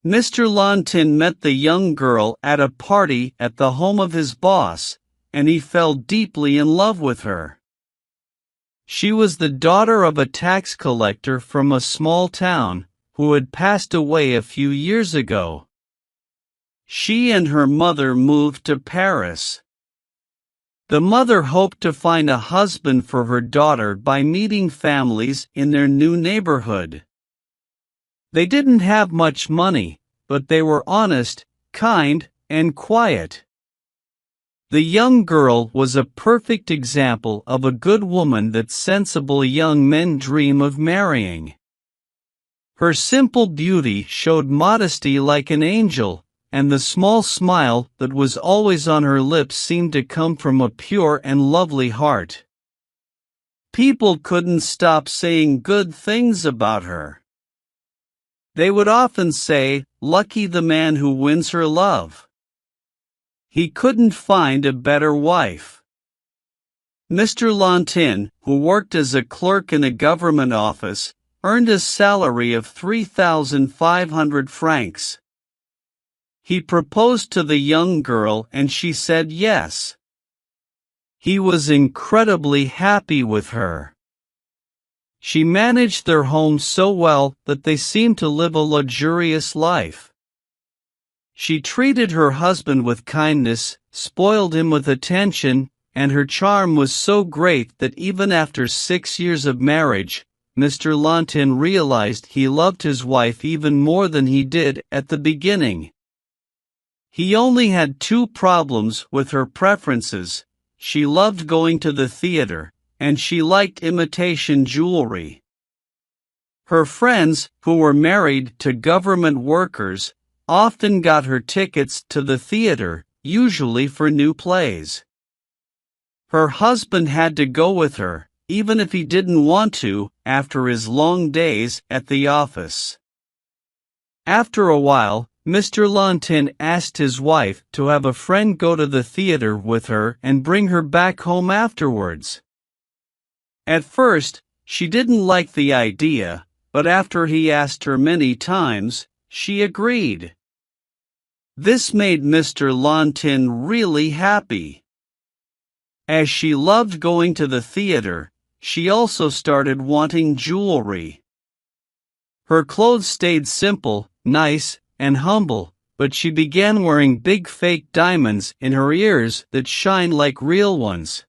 Mr. Lontin met the young girl at a party at the home of his boss, and he fell deeply in love with her. She was the daughter of a tax collector from a small town, who had passed away a few years ago. She and her mother moved to Paris. The mother hoped to find a husband for her daughter by meeting families in their new neighborhood. They didn't have much money, but they were honest, kind, and quiet. The young girl was a perfect example of a good woman that sensible young men dream of marrying. Her simple beauty showed modesty like an angel, and the small smile that was always on her lips seemed to come from a pure and lovely heart. People couldn't stop saying good things about her. They would often say, "Lucky the man who wins her love. He couldn't find a better wife." Mr. Lontin, who worked as a clerk in a government office, earned a salary of 3,500 francs. He proposed to the young girl and she said yes. He was incredibly happy with her. She managed their home so well that they seemed to live a luxurious life. She treated her husband with kindness, spoiled him with attention, and her charm was so great that even after 6 years of marriage, Mr. Lontin realized he loved his wife even more than he did at the beginning. He only had 2 problems with her preferences. She loved going to the theater, and she liked imitation jewelry. Her friends, who were married to government workers, often got her tickets to the theater, usually for new plays. Her husband had to go with her, even if he didn't want to, after his long days at the office. After a while, Mr. Lontin asked his wife to have a friend go to the theater with her and bring her back home afterwards. At first, she didn't like the idea, but after he asked her many times, she agreed. This made Mr. Lontin really happy. As she loved going to the theater, she also started wanting jewelry. Her clothes stayed simple, nice, and humble, but she began wearing big fake diamonds in her ears that shine like real ones.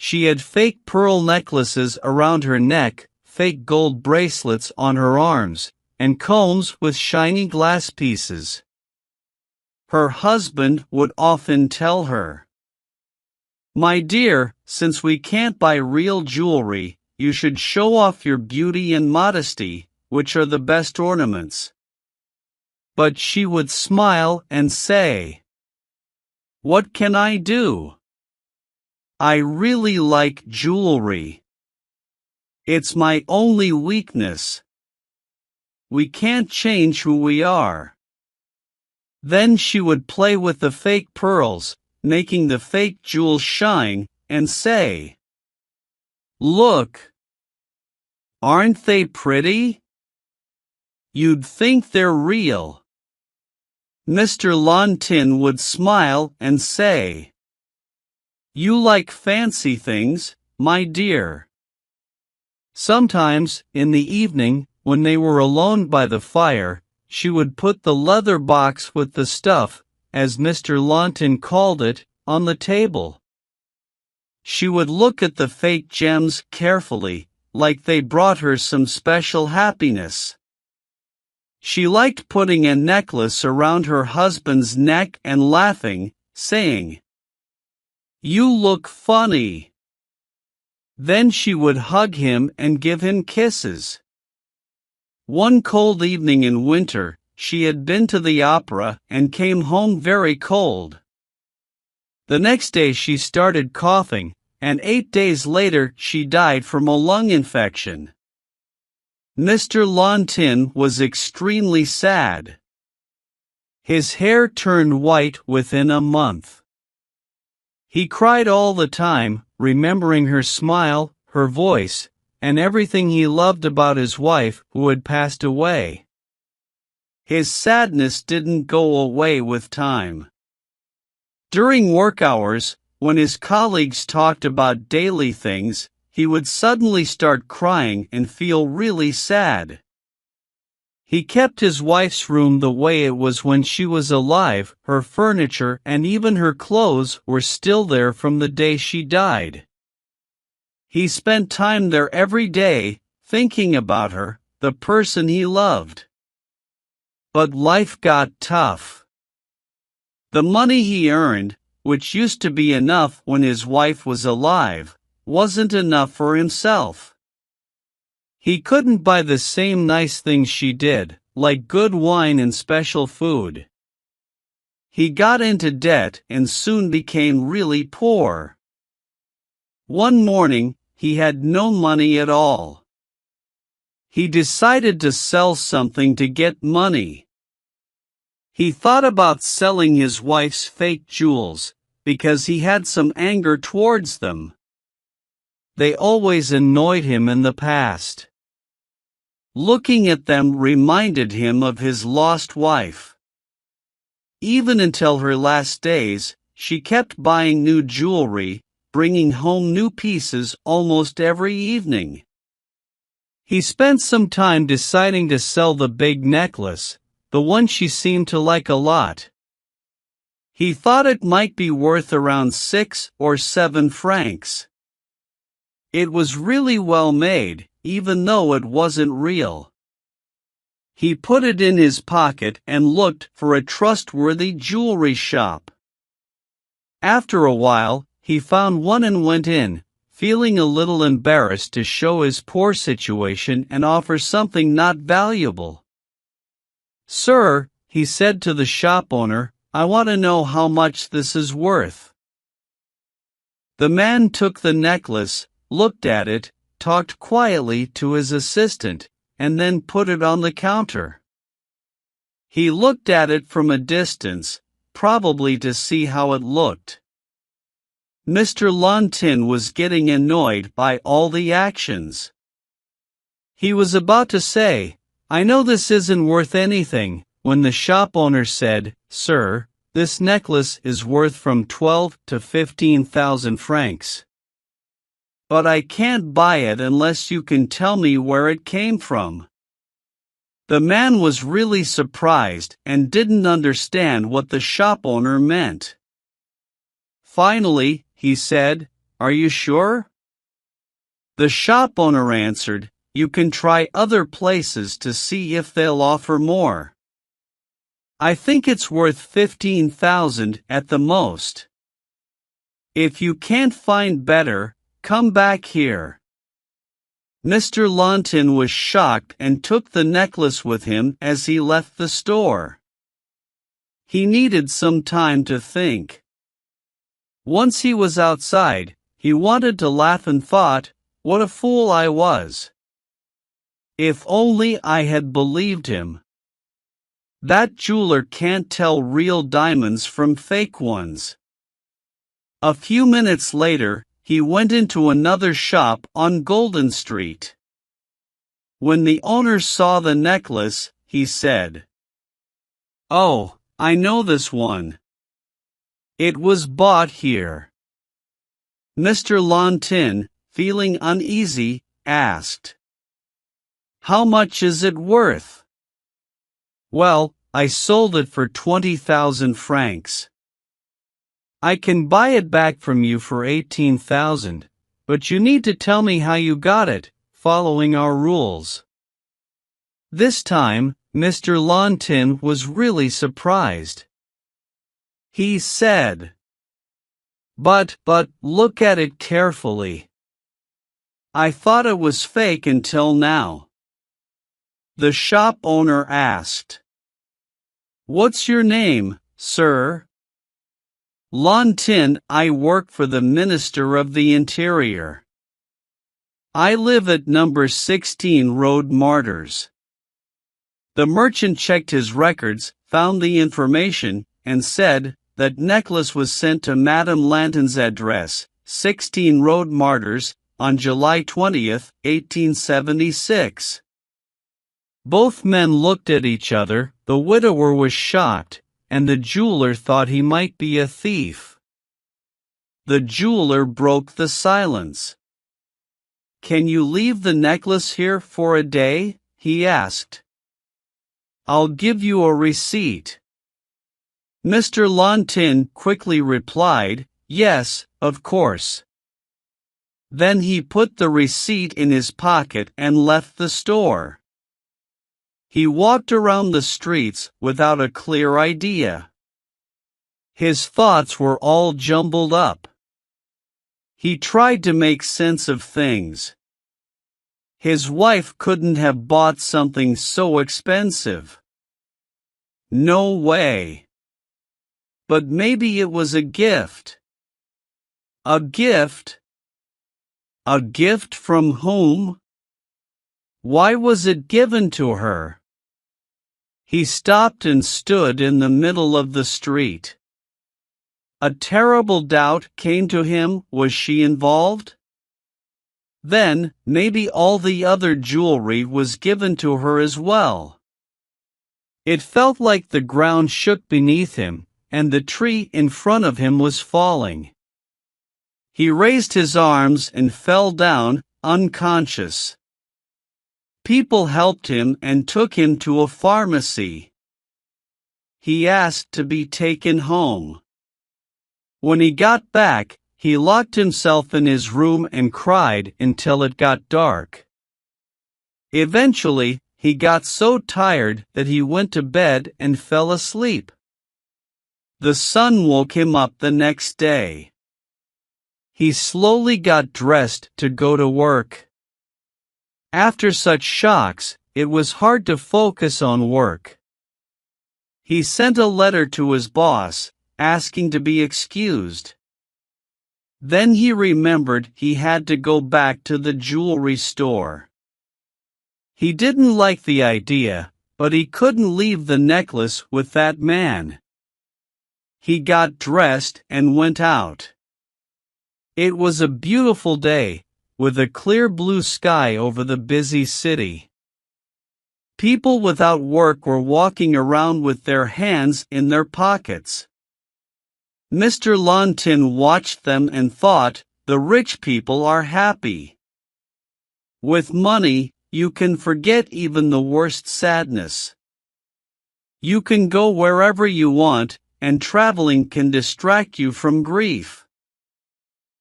She had fake pearl necklaces around her neck, fake gold bracelets on her arms, and combs with shiny glass pieces. Her husband would often tell her, "My dear, since we can't buy real jewelry, you should show off your beauty and modesty, which are the best ornaments." But she would smile and say, "What can I do? I really like jewelry. It's my only weakness. We can't change who we are." Then she would play with the fake pearls, making the fake jewels shine, and say, "Look! Aren't they pretty? You'd think they're real." Mr. Lontin would smile and say, "You like fancy things, my dear." Sometimes, in the evening, when they were alone by the fire, she would put the leather box with the stuff, as Mr. Lontin called it, on the table. She would look at the fake gems carefully, like they brought her some special happiness. She liked putting a necklace around her husband's neck and laughing, saying, "You look funny." Then she would hug him and give him kisses. One cold evening in winter, she had been to the opera and came home very cold. The next day she started coughing, and 8 days later she died from a lung infection. Mr. Lontin was extremely sad. His hair turned white within a month. He cried all the time, remembering her smile, her voice, and everything he loved about his wife who had passed away. His sadness didn't go away with time. During work hours, when his colleagues talked about daily things, he would suddenly start crying and feel really sad. He kept his wife's room the way it was when she was alive. Her furniture and even her clothes were still there from the day she died. He spent time there every day, thinking about her, the person he loved. But life got tough. The money he earned, which used to be enough when his wife was alive, wasn't enough for himself. He couldn't buy the same nice things she did, like good wine and special food. He got into debt and soon became really poor. One morning, he had no money at all. He decided to sell something to get money. He thought about selling his wife's fake jewels, because he had some anger towards them. They always annoyed him in the past. Looking at them reminded him of his lost wife. Even until her last days, she kept buying new jewelry, bringing home new pieces almost every evening. He spent some time deciding to sell the big necklace, the one she seemed to like a lot. He thought it might be worth around 6 or 7 francs. It was really well made, even though it wasn't real. He put it in his pocket and looked for a trustworthy jewelry shop. After a while, he found one and went in, feeling a little embarrassed to show his poor situation and offer something not valuable. "Sir," he said to the shop owner, "I want to know how much this is worth." The man took the necklace, looked at it, talked quietly to his assistant, and then put it on the counter. He looked at it from a distance, probably to see how it looked. Mr. Lantin was getting annoyed by all the actions. He was about to say, "I know this isn't worth anything," when the shop owner said, "Sir, this necklace is worth from 12 to 15,000 francs. But I can't buy it unless you can tell me where it came from." The man was really surprised and didn't understand what the shop owner meant. Finally, he said, "Are you sure?" The shop owner answered, "You can try other places to see if they'll offer more. I think it's worth 15,000 at the most. If you can't find better, come back here." Mr. Lantin was shocked and took the necklace with him as he left the store. He needed some time to think. Once he was outside, he wanted to laugh and thought, "What a fool I was. If only I had believed him. That jeweler can't tell real diamonds from fake ones." A few minutes later, he went into another shop on Golden Street. When the owner saw the necklace, he said, "Oh, I know this one. It was bought here." Mr. Lantin, feeling uneasy, asked, "How much is it worth?" "Well, I sold it for 20,000 francs. I can buy it back from you for 18,000, but you need to tell me how you got it, following our rules." This time, Mr. Lantin was really surprised. He said, But look at it carefully. I thought it was fake until now." The shop owner asked, "What's your name, sir?" "Lantin, I work for the Minister of the Interior. I live at number 16 Road Martyrs." The merchant checked his records, found the information, and said, "That necklace was sent to Madame Lantin's address, 16 Road Martyrs, on July 20, 1876. Both men looked at each other. The widower was shocked, and the jeweler thought he might be a thief. The jeweler broke the silence. "Can you leave the necklace here for a day?" he asked. "I'll give you a receipt." Mr. Lantin quickly replied, "Yes, of course." Then he put the receipt in his pocket and left the store. He walked around the streets without a clear idea. His thoughts were all jumbled up. He tried to make sense of things. His wife couldn't have bought something so expensive. No way. But maybe it was a gift. A gift? A gift from whom? Why was it given to her? He stopped and stood in the middle of the street. A terrible doubt came to him. Was she involved? Then, maybe all the other jewelry was given to her as well. It felt like the ground shook beneath him, and the tree in front of him was falling. He raised his arms and fell down, unconscious. People helped him and took him to a pharmacy. He asked to be taken home. When he got back, he locked himself in his room and cried until it got dark. Eventually, he got so tired that he went to bed and fell asleep. The sun woke him up the next day. He slowly got dressed to go to work. After such shocks, it was hard to focus on work. He sent a letter to his boss, asking to be excused. Then he remembered he had to go back to the jewelry store. He didn't like the idea, but he couldn't leave the necklace with that man. He got dressed and went out. It was a beautiful day, with a clear blue sky over the busy city. People without work were walking around with their hands in their pockets. Mr. Lantin watched them and thought, the rich people are happy. With money, you can forget even the worst sadness. You can go wherever you want, and traveling can distract you from grief.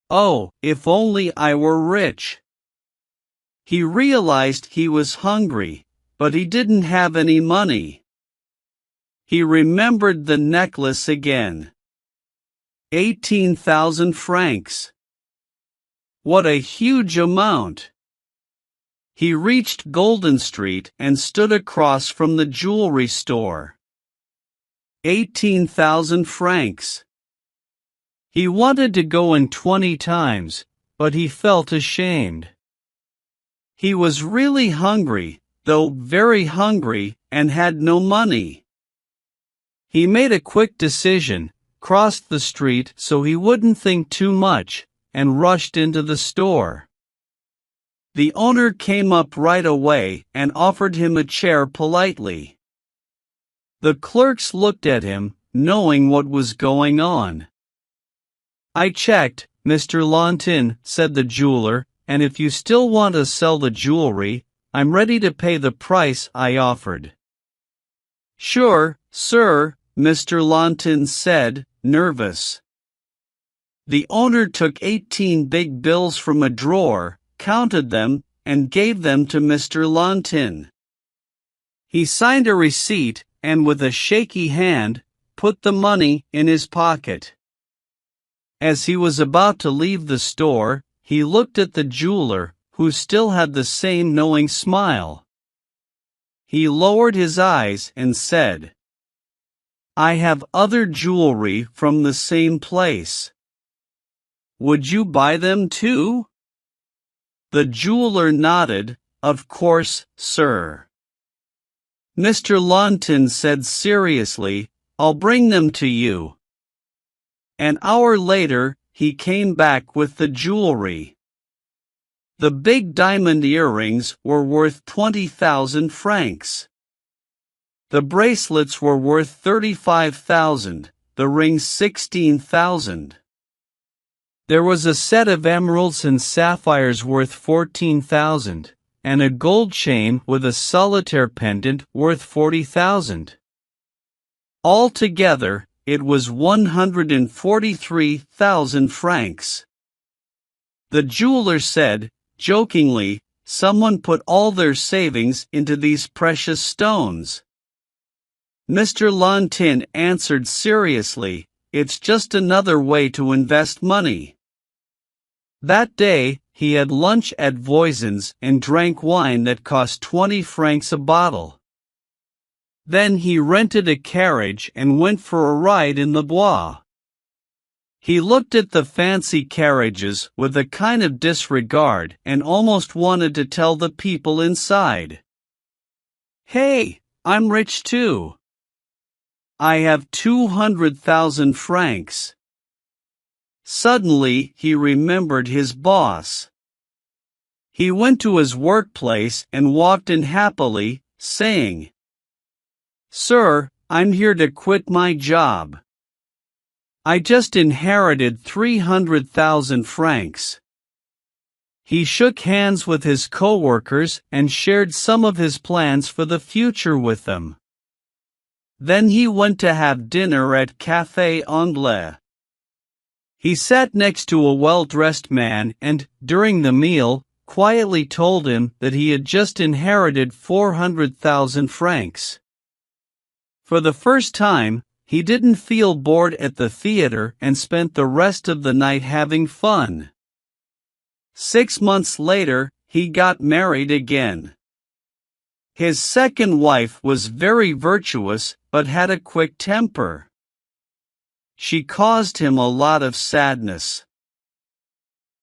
Oh, if only I were rich. He realized he was hungry, but he didn't have any money. He remembered the necklace again. 18,000 francs. What a huge amount! He reached Golden Street and stood across from the jewelry store. 18,000 francs. He wanted to go in 20 times, but he felt ashamed. He was really hungry, though very hungry, and had no money. He made a quick decision, crossed the street so he wouldn't think too much, and rushed into the store. The owner came up right away and offered him a chair politely. The clerks looked at him, knowing what was going on. "I checked, Mr. Lantin," said the jeweler, "and if you still want to sell the jewelry, I'm ready to pay the price I offered." "Sure, sir," Mr. Lantin said, nervous. The owner took 18 big bills from a drawer, counted them, and gave them to Mr. Lantin. He signed a receipt, and with a shaky hand, put the money in his pocket. As he was about to leave the store, he looked at the jeweler, who still had the same knowing smile. He lowered his eyes and said, "I have other jewelry from the same place. Would you buy them too?" The jeweler nodded, "Of course, sir." Mr. Lantin said seriously, "I'll bring them to you." An hour later, he came back with the jewelry. The big diamond earrings were worth 20,000 francs. The bracelets were worth 35,000, the rings 16,000. There was a set of emeralds and sapphires worth 14,000, and a gold chain with a solitaire pendant worth 40,000. Altogether, it was 143,000 francs. The jeweler said, jokingly, someone put all their savings into these precious stones. Mr. Lantin answered seriously, it's just another way to invest money. That day, he had lunch at Voisin's and drank wine that cost 20 francs a bottle. Then he rented a carriage and went for a ride in the Bois. He looked at the fancy carriages with a kind of disregard and almost wanted to tell the people inside, "Hey, I'm rich too. I have 200,000 francs. Suddenly, he remembered his boss. He went to his workplace and walked in happily, saying, "Sir, I'm here to quit my job. I just inherited 300,000 francs. He shook hands with his co-workers and shared some of his plans for the future with them. Then he went to have dinner at Café Anglais. He sat next to a well-dressed man and, during the meal, quietly told him that he had just inherited 400,000 francs. For the first time, he didn't feel bored at the theater and spent the rest of the night having fun. 6 months later, he got married again. His second wife was very virtuous but had a quick temper. She caused him a lot of sadness.